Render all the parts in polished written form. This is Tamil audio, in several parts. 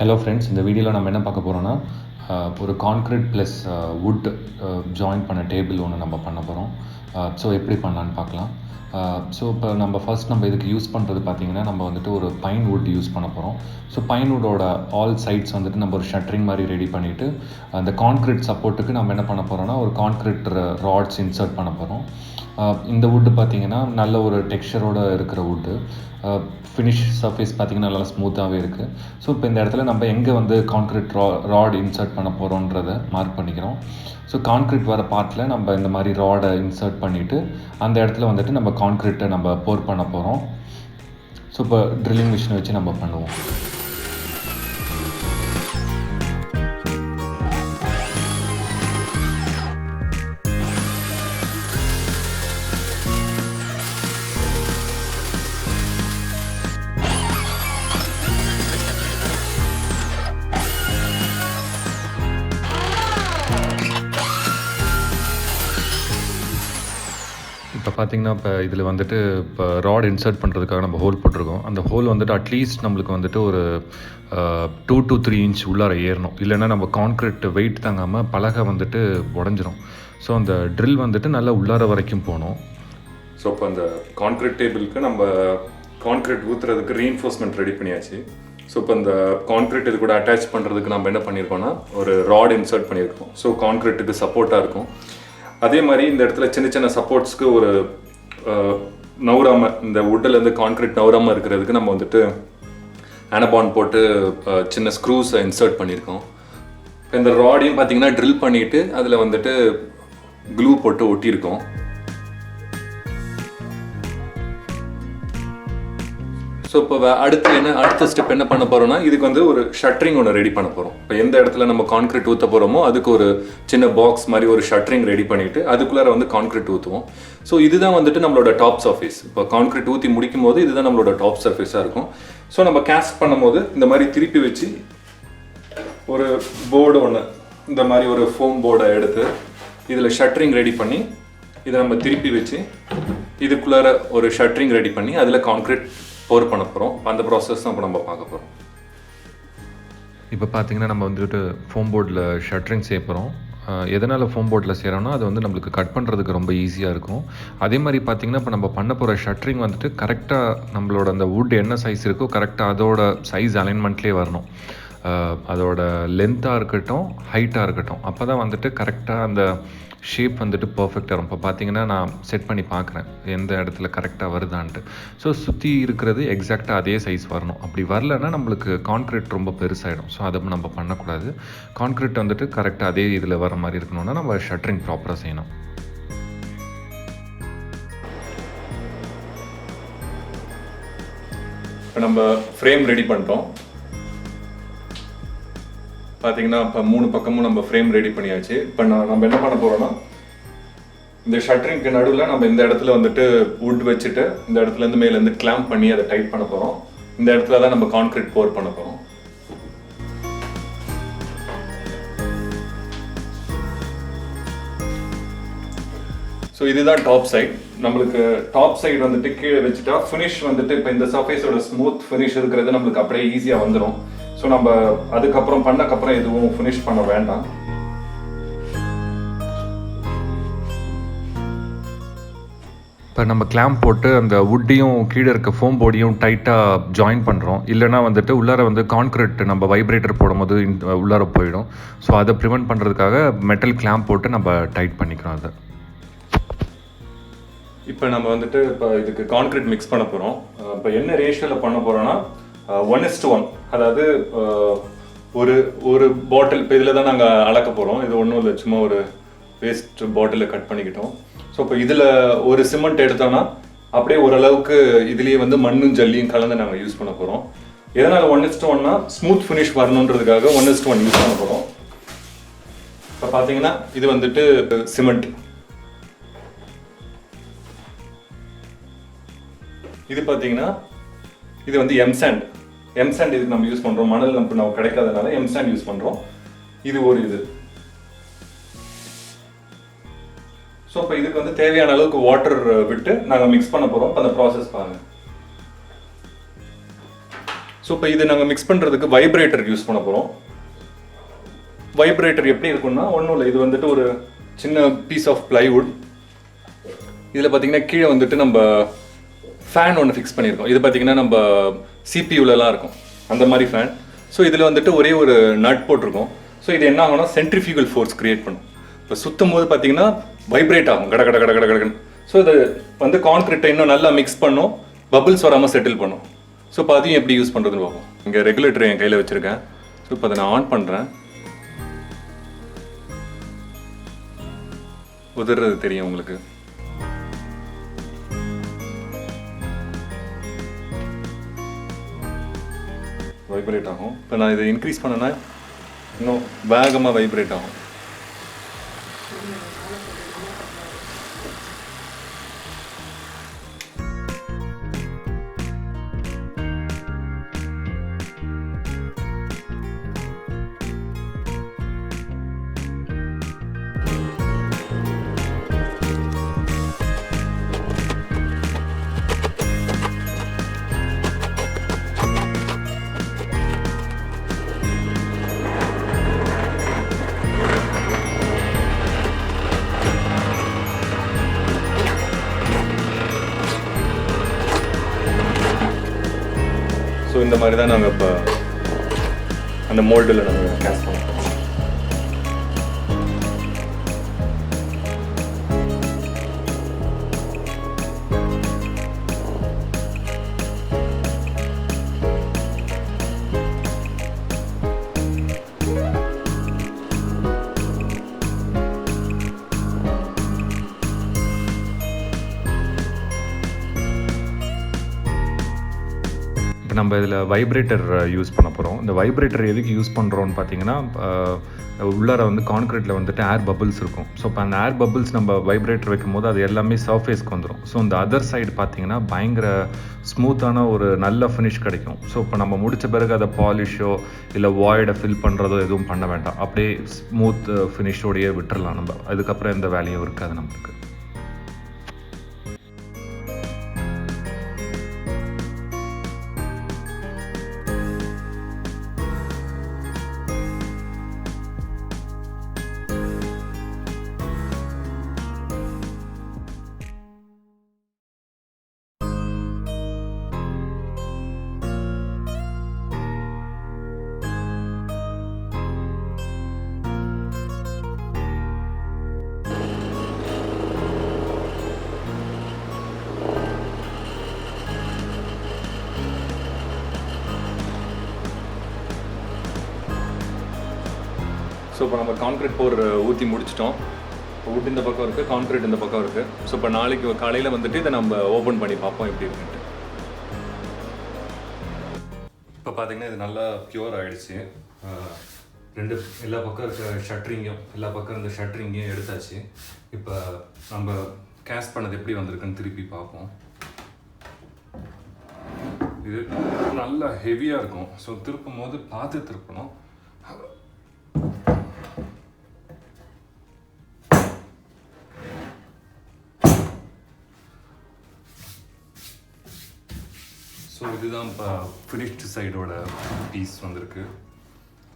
ஹலோ ஃப்ரெண்ட்ஸ், இந்த வீடியோவில் நம்ம என்ன பார்க்க போகிறோன்னா ஒரு கான்க்ரீட் ப்ளஸ் வுட் ஜாயின் பண்ண டேபிள் ஒன்று நம்ம பண்ண போகிறோம். ஸோ எப்படி பண்ணலான்னு பார்க்கலாம். ஸோ இப்போ நம்ம இதுக்கு யூஸ் பண்ணுறது பார்த்திங்கன்னா, நம்ம வந்துட்டு ஒரு பைன் வுட் யூஸ் பண்ண போகிறோம். ஸோ பைன் வுட்டோட ஆல் சைட்ஸ் வந்துட்டு நம்ம ஒரு ஷட்டரிங் மாதிரி ரெடி பண்ணிவிட்டு, அந்த கான்க்ரீட் சப்போர்ட்டுக்கு நம்ம என்ன பண்ண போகிறோன்னா ஒரு கான்க்ரீட் ராட்ஸ் இன்சர்ட் பண்ண போகிறோம். இந்த வுட்டு பார்த்திங்கன்னா நல்ல ஒரு டெக்ஸ்சரோடு இருக்கிற வுட்டு. ஃபினிஷ் சர்ஃபேஸ் பார்த்திங்கன்னா நல்லா ஸ்மூத்தாகவே இருக்குது. ஸோ இப்போ இந்த இடத்துல நம்ம எங்கே வந்து கான்க்ரீட் ராட் இன்சர்ட் பண்ண போகிறோன்றதை மார்க் பண்ணிக்கிறோம். ஸோ கான்க்ரீட் வர பார்ட்டில் நம்ம இந்த மாதிரி ராடை இன்சர்ட் பண்ணிவிட்டு அந்த இடத்துல வந்துட்டு நம்ம கான்க்ரீட்டை நம்ம போர் பண்ண போகிறோம். ஸோ இப்போ ட்ரில்லிங் மிஷினை வச்சு நம்ம பண்ணுவோம். இப்போ பார்த்திங்கன்னா, இப்போ இதில் வந்துட்டு இப்போ ராட் இன்சர்ட் பண்ணுறதுக்காக நம்ம ஹோல் போட்டிருக்கோம். அந்த ஹோல் வந்துட்டு அட்லீஸ்ட் நம்மளுக்கு வந்துட்டு ஒரு 2 to 3 இன்ச் உள்ளார ஏறணும். இல்லைன்னா நம்ம கான்க்ரீட் வெயிட் தாங்காமல் பலகை வந்துட்டு உடஞ்சிரும். ஸோ அந்த ட்ரில் வந்துட்டு நல்லா உள்ளார வரைக்கும் போகணும். ஸோ இப்போ அந்த கான்க்ரீட் டேபிளுக்கு நம்ம கான்க்ரீட் ஊற்றுறதுக்கு ரீஎன்ஃபோர்ஸ்மெண்ட் ரெடி பண்ணியாச்சு. ஸோ இப்போ இந்த கான்க்ரீட் இது கூட அட்டாச் பண்ணுறதுக்கு நம்ம என்ன பண்ணியிருக்கோம்னா ஒரு ராட் இன்சர்ட் பண்ணியிருக்கோம். ஸோ கான்க்ரீட்டுக்கு சப்போர்ட்டாக இருக்கும். அதே மாதிரி இந்த இடத்துல சின்ன சின்ன சப்போர்ட்ஸ்க்கு ஒரு நவுறாமல், இந்த வுட்டிலேருந்து கான்க்ரீட் நவுறாமல் இருக்கிறதுக்கு நம்ம வந்துட்டு ஆனபாண்ட் போட்டு சின்ன ஸ்க்ரூஸை இன்சர்ட் பண்ணியிருக்கோம். இப்போ இந்த ராடையும் பார்த்திங்கன்னா ட்ரில் பண்ணிவிட்டு அதில் வந்துட்டு க்ளூ போட்டு ஒட்டியிருக்கோம். ஸோ இப்போ அடுத்த ஸ்டெப் என்ன பண்ண போகிறோம்னா, இதுக்கு வந்து ஒரு ஷட்டரிங் ஒன்று ரெடி பண்ண போகிறோம். இப்போ எந்த இடத்துல நம்ம கான்க்ரீட் ஊற்ற போகிறோமோ அதுக்கு ஒரு சின்ன பாக்ஸ் மாதிரி ஒரு ஷட்டரிங் ரெடி பண்ணிவிட்டு அதுக்குள்ளார வந்து கான்க்ரீட் ஊற்றுவோம். ஸோ இதுதான் வந்துட்டு நம்மளோட டாப் சர்ஃபேஸ். இப்போ கான்க்ரீட் ஊற்றி முடிக்கும் போது இதுதான் நம்மளோட டாப் சர்ஃபேஸாக இருக்கும். ஸோ நம்ம கேஸ்ட் பண்ணும்போது இந்த மாதிரி திருப்பி வச்சு ஒரு போர்டு ஒன்று, இந்த மாதிரி ஒரு ஃபோம் போர்டை எடுத்து இதில் ஷட்டரிங் ரெடி பண்ணி இதை நம்ம திருப்பி வச்சு இதுக்குள்ளார ஒரு ஷட்டரிங் ரெடி பண்ணி அதில் கான்க்ரீட் போர் பண்ண போகிறோம். அந்த ப்ராசஸ் தான் இப்போ நம்ம பார்க்க போகிறோம். இப்போ பார்த்திங்கன்னா நம்ம வந்துட்டு ஃபோம் போர்டில் ஷட்டரிங் செய்ய போகிறோம். எதனால் ஃபோம் போர்டில் செய்கிறோம்னா அது வந்து நம்மளுக்கு கட் பண்ணுறதுக்கு ரொம்ப ஈஸியாக இருக்கும். அதே மாதிரி பார்த்திங்கன்னா இப்போ நம்ம பண்ண போகிற ஷட்டரிங் வந்துட்டு கரெக்டாக நம்மளோட அந்த வுட் என்ன சைஸ் இருக்கோ கரெக்டாக அதோட சைஸ் அலைன்மெண்ட்லேயே வரணும். அதோட லென்த்தாக இருக்கட்டும், ஹைட்டாக இருக்கட்டும், அப்போ தான் வந்துட்டு கரெக்டாக அந்த ஷேப் வந்துட்டு பர்ஃபெக்டாக இருக்கும். இப்போ பார்த்தீங்கன்னா நான் செட் பண்ணி பார்க்குறேன் எந்த இடத்துல கரெக்டாக வருதான்ட்டு. ஸோ சுற்றி இருக்கிறது எக்ஸாக்டாக அதே சைஸ் வரணும். அப்படி வரலன்னா நம்மளுக்கு கான்க்ரீட் ரொம்ப பெருசாகிடும். ஸோ அதை நம்ம பண்ணக்கூடாது. கான்க்ரீட் வந்துட்டு கரெக்டாக அதே இதில் வர மாதிரி இருக்கணும்னா நம்ம ஷட்டரிங் ப்ராப்பராக செய்யணும். இப்போ நம்ம ஃப்ரேம் ரெடி பண்ணிட்டோம். பார்த்தீங்கன்னா இப்போ 3 பக்கமும் நம்ம ஃப்ரேம் ரெடி பண்ணியாச்சு. இப்போ நம்ம என்ன பண்ண போகிறோம்னா, இந்த ஷட்டரிங்க்கு நடுவில் நம்ம இந்த இடத்துல வந்துட்டு வுட் வச்சுட்டு இந்த இடத்துலேருந்து மேலேருந்து கிளாம்ப் பண்ணி அதை டைட் பண்ண போகிறோம். இந்த இடத்துல தான் நம்ம கான்க்ரீட் போர் பண்ண போகிறோம். ஸோ இதுதான் டாப் சைட். நம்மளுக்கு டாப் சைடு வந்துட்டு கீழே வச்சுட்டா ஃபினிஷ் வந்துட்டு இப்போ இந்த சர்ஃபேஸோட ஸ்மூத் ஃபினிஷ் இருக்கிறது நம்மளுக்கு அப்படியே ஈஸியாக வந்துடும். ஸோ நம்ம அதுக்கப்புறம் பண்ணக்கப்புறம் எதுவும் ஃபினிஷ் பண்ண வேண்டாம். இப்போ நம்ம கிளாம்ப் போட்டு அந்த வுட்டையும் கீழே இருக்க ஃபோம் போர்டையும் டைட்டாக ஜாயின் பண்ணுறோம். இல்லைனா வந்துட்டு உள்ளார வந்து கான்க்ரீட் நம்ம வைப்ரேட்டர் போடும்போது உள்ளார போயிடும். ஸோ அதை ப்ரிவெண்ட் பண்ணுறதுக்காக மெட்டல் கிளாம்ப் போட்டு நம்ம டைட் பண்ணிக்கிறோம். அதை இப்போ நம்ம வந்துட்டு இப்போ இதுக்கு கான்க்ரீட் மிக்ஸ் பண்ண போகிறோம். இப்போ என்ன ரேஷியோவில் பண்ண போகிறோன்னா 1:1. அதாவது ஒரு பாட்டில், இப்போ இதில் தான் நாங்கள் அளக்க போகிறோம். இது ஒன்றும் இல்லை, சும்மா ஒரு வேஸ்ட் பாட்டிலில் கட் பண்ணிக்கிட்டோம். ஸோ இப்போ இதில் ஒரு சிமெண்ட் எடுத்தோன்னா அப்படியே ஓரளவுக்கு இதுலேயே வந்து மண்ணும் ஜல்லியும் கலந்து நாங்கள் யூஸ் பண்ண போகிறோம். எதனால் 1:1னா ஸ்மூத் ஃபினிஷ் வரணுன்றதுக்காக 1:1 யூஸ் பண்ண போகிறோம். இப்போ பார்த்தீங்கன்னா இது வந்துட்டு சிமெண்ட். இது பார்த்தீங்கன்னா இது வந்து MSAND இதுக்கு நம்ம யூஸ் பண்ணுறோம். மணல் நம்ம கிடைக்காதனால MSAND யூஸ் பண்ணுறோம். இது ஒரு இது. ஸோ இப்போ இதுக்கு வந்து தேவையான அளவுக்கு வாட்டர் விட்டு நாங்கள் மிக்ஸ் பண்ண போகிறோம். அந்த ப்ராசஸ் பாருங்கள். ஸோ ஸோ இப்போ இதை நாங்கள் மிக்ஸ் பண்ணுறதுக்கு வைப்ரேட்டர் யூஸ் பண்ண போகிறோம். வைப்ரேட்டர் எப்படி இருக்குன்னா ஒன்றும் இல்லை, இது வந்துட்டு ஒரு சின்ன பீஸ் ஆஃப் பிளைவுட். இதில் பார்த்தீங்கன்னா கீழே வந்துட்டு நம்ம ஃபேன் ஒன்று ஃபிக்ஸ் பண்ணியிருக்கோம். இது பார்த்தீங்கன்னா நம்ம சிபியூலலாம் இருக்கும் அந்த மாதிரி ஃபேன். ஸோ இதில் வந்துட்டு ஒரே ஒரு நட் போட்டிருக்கோம். ஸோ இது என்ன ஆகும்னா சென்ட்ரிஃபியூகல் ஃபோர்ஸ் கிரியேட் பண்ணும். இப்போ சுற்றும் போது பார்த்தீங்கன்னா வைப்ரேட் ஆகும் கட கட கட கட கடன்னு. ஸோ இது வந்து கான்க்ரீட்டை இன்னும் நல்லா மிக்ஸ் பண்ணும், பபிள்ஸ் வராமல் செட்டில் பண்ணும். ஸோ இப்போ அதையும் எப்படி யூஸ் பண்ணுறதுன்னு பார்ப்போம். இங்கே ரெகுலேட்டர் என் கையில் வச்சுருக்கேன். ஸோ இப்போ அதை நான் ஆன் பண்ணுறேன். உதறது தெரியும் உங்களுக்கு. வைப்ரேட் ஆகும். இப்போ நான் இதை இன்க்ரீஸ் பண்ணேன்னா இன்னும் வேகமாக வைப்ரேட் ஆகும். ஸோ இந்த மாதிரி தான் நாங்கள் இப்போ அந்த மோல்டில் நாங்கள் கேஸ்ட் பண்ணுறோம். இப்போ நம்ம இதில் வைப்ரேட்டர் யூஸ் பண்ண போகிறோம். இந்த வைப்ரேட்டர் எதுக்கு யூஸ் பண்ணுறோன்னு பார்த்தீங்கன்னா, உள்ளார வந்து கான்க்ரீட்டில் வந்துட்டு ஏர் பபிள்ஸ் இருக்கும். ஸோ இப்போ அந்த ஏர் பபிள்ஸ் நம்ம வைப்ரேட்டர் வைக்கும் போது அது எல்லாமே சர்ஃபேஸ்க்கு வந்துடும். ஸோ இந்த அதர் சைடு பார்த்தீங்கன்னா பயங்கர ஸ்மூத்தான ஒரு நல்ல ஃபினிஷ் கிடைக்கும். ஸோ இப்போ நம்ம முடித்த பிறகு அதை பாலிஷோ இல்லை வாய்டை ஃபில் பண்ணுறதோ எதுவும் பண்ண வேண்டாம். அப்படியே ஸ்மூத் ஃபினிஷோடையே விட்டுறலாம் நம்ம. அதுக்கப்புறம் எந்த வேலையும் இருக்காது நம்மளுக்கு. ஸோ இப்போ நம்ம கான்க்ரீட் போர் ஊற்றி முடிச்சிட்டோம். வுட் இந்த பக்கம் இருக்குது, கான்க்ரீட் இந்த பக்கம் இருக்குது. ஸோ இப்போ நாளைக்கு காலையில் வந்துட்டு இதை நம்ம ஓப்பன் பண்ணி பார்ப்போம் எப்படி இருக்குன்ட்டு. இப்போ பார்த்தீங்கன்னா இது நல்லா ப்யூர் ஆகிடுச்சு. எல்லா பக்கம் இருக்க ஷட்டரிங்கும் எல்லா பக்கம் இருந்த ஷட்டரிங்கையும் எடுத்தாச்சு. இப்போ நம்ம கேஸ்ட் பண்ணது எப்படி வந்திருக்குன்னு திருப்பி பார்ப்போம். இது நல்லா ஹெவியாக இருக்கும். ஸோ திருப்பும் போது பார்த்து திருப்பணும். ஸோ இதுதான் இப்போ ஃபினிஷ்டு சைடோட பீஸ் வந்திருக்கு.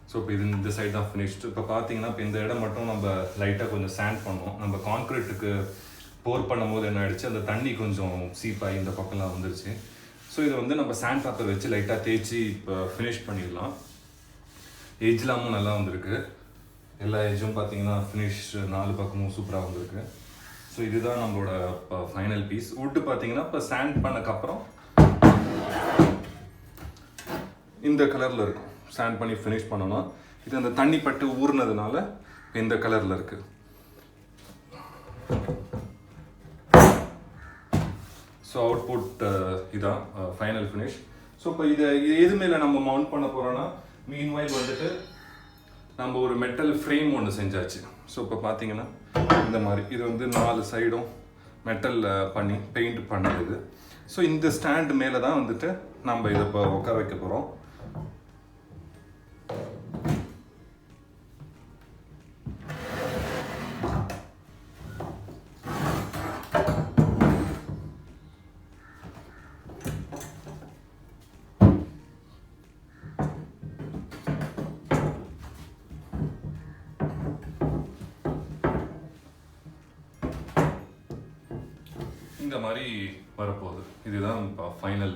ஸோ இப்போ இது இந்த சைடு தான் ஃபினிஷ்டு. இப்போ பார்த்தீங்கன்னா இப்போ இந்த இடம் மட்டும் நம்ம லைட்டாக கொஞ்சம் சாண்ட் பண்ணோம். நம்ம கான்க்ரீட்டுக்கு போர் பண்ணும் போது என்ன ஆகிடுச்சு, அந்த தண்ணி கொஞ்சம் சீப்பாகி இந்த பக்கம்லாம் வந்துருச்சு. ஸோ இதை வந்து நம்ம சாண்ட் பேப்பர் வச்சு லைட்டாக தேய்ச்சி இப்போ ஃபினிஷ் பண்ணிடலாம். எஜ்லாமும் நல்லா வந்திருக்கு. எல்லா எஜ்ஜும் பார்த்தீங்கன்னா ஃபினிஷ் 4 பக்கமும் சூப்பராக வந்திருக்கு. ஸோ இதுதான் நம்மளோட இப்போ ஃபைனல் பீஸ். வுட்டு பார்த்தீங்கன்னா இப்போ சாண்ட் பண்ணக்கப்புறம் இந்த கலரில் இருக்கும். சாண்ட் பண்ணி ஃபினிஷ் பண்ணணும். இது அந்த தண்ணி பட்டு ஊறினதுனால இந்த கலரில் இருக்குது. ஸோ அவுட்புட் இதான் ஃபைனல் ஃபினிஷ். ஸோ இப்போ இதை எது மேலே நம்ம மவுண்ட் பண்ண போகிறோன்னா, மீன்வைல் வந்துட்டு நம்ம ஒரு மெட்டல் ஃப்ரேம் ஒன்று செஞ்சாச்சு. ஸோ இப்போ பார்த்தீங்கன்னா இந்த மாதிரி இது வந்து 4 சைடும் மெட்டலில் பண்ணி பெயிண்ட் பண்ணுறது. ஸோ இந்த ஸ்டாண்ட் மேலே தான் வந்துட்டு நம்ம இதை இப்போ உட்கார வைக்க போகிறோம். இந்த மாதிரி வரப்போகுது. இதுதான் ஃபைனல்